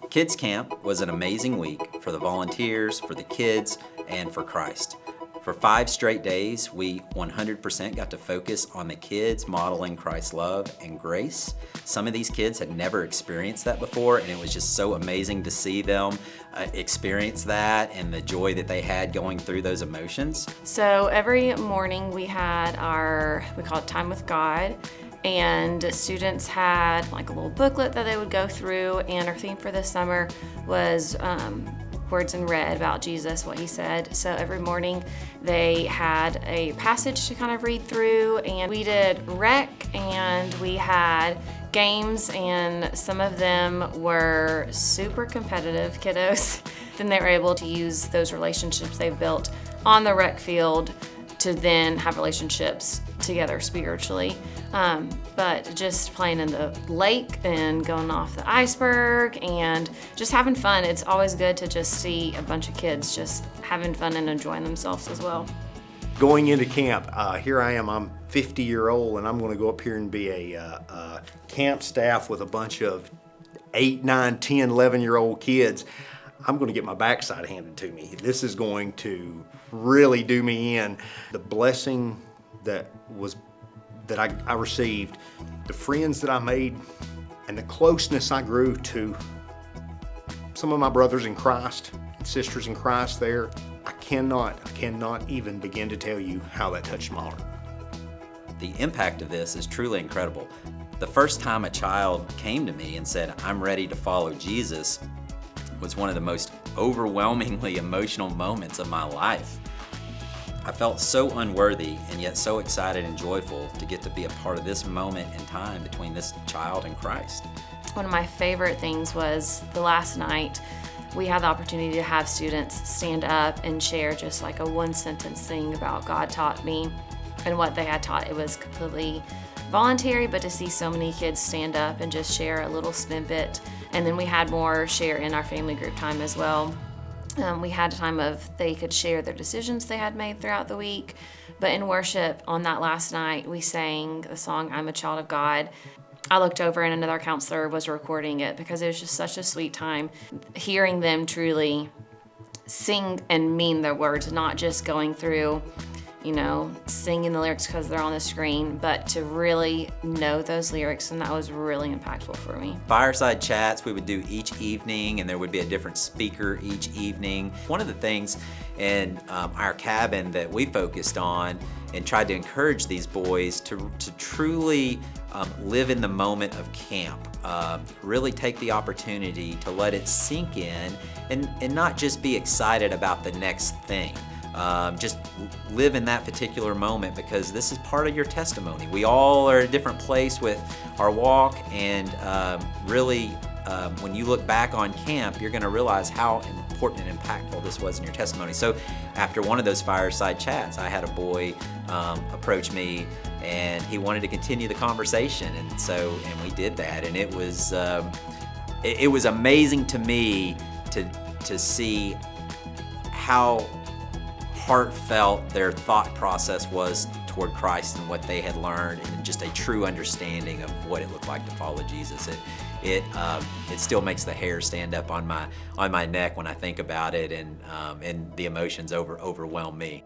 Kids Camp was an amazing week for the volunteers, for the kids, and for Christ. For 5 straight days, we 100% got to focus on the kids modeling Christ's love and grace. Some of these kids had never experienced that before, and it was just so amazing to see them experience that and the joy that they had going through those emotions. So every morning we had we call it Time with God, and students had like a little booklet that they would go through, and our theme for this summer was words in red about Jesus, what he said. So every morning they had a passage to kind of read through, and we did rec, and we had games, and some of them were super competitive kiddos. Then they were able to use those relationships they've built on the rec field to then have relationships together spiritually. But just playing in the lake and going off the iceberg and just having fun. It's always good to just see a bunch of kids just having fun and enjoying themselves as well. Going into camp, here I am, I'm 50-year-old, and I'm gonna go up here and be a camp staff with a bunch of 8, 9, 10, 11-year-old kids. I'm gonna get my backside handed to me. This is going to really do me in. The blessing that I received, the friends that I made, and the closeness I grew to some of my brothers in Christ and sisters in Christ there, I cannot even begin to tell you how that touched my heart. The impact of this is truly incredible. The first time a child came to me and said, "I'm ready to follow Jesus," was one of the most overwhelmingly emotional moments of my life. I felt so unworthy and yet so excited and joyful to get to be a part of this moment in time between this child and Christ. One of my favorite things was the last night we had the opportunity to have students stand up and share just like a 1-sentence thing about God taught me and what they had taught. It was completely voluntary, but to see so many kids stand up and just share a little snippet, and then we had more share in our family group time as well. We had a time of they could share their decisions they had made throughout the week, but in worship on that last night, we sang the song, "I'm a Child of God." I looked over and another counselor was recording it because it was just such a sweet time, hearing them truly sing and mean their words, not just going through, singing the lyrics because they're on the screen, but to really know those lyrics, and that was really impactful for me. Fireside chats we would do each evening, and there would be a different speaker each evening. One of the things in our cabin that we focused on and tried to encourage these boys to truly live in the moment of camp, really take the opportunity to let it sink in and not just be excited about the next thing. Just live in that particular moment, because this is part of your testimony. We all are at a different place with our walk, and really when you look back on camp, you're going to realize how important and impactful this was in your testimony. So after one of those fireside chats, I had a boy approach me, and he wanted to continue the conversation, and we did that, and it was amazing to me to see how heartfelt their thought process was toward Christ and what they had learned, and just a true understanding of what it looked like to follow Jesus. It still makes the hair stand up on my neck when I think about it, and the emotions overwhelm me.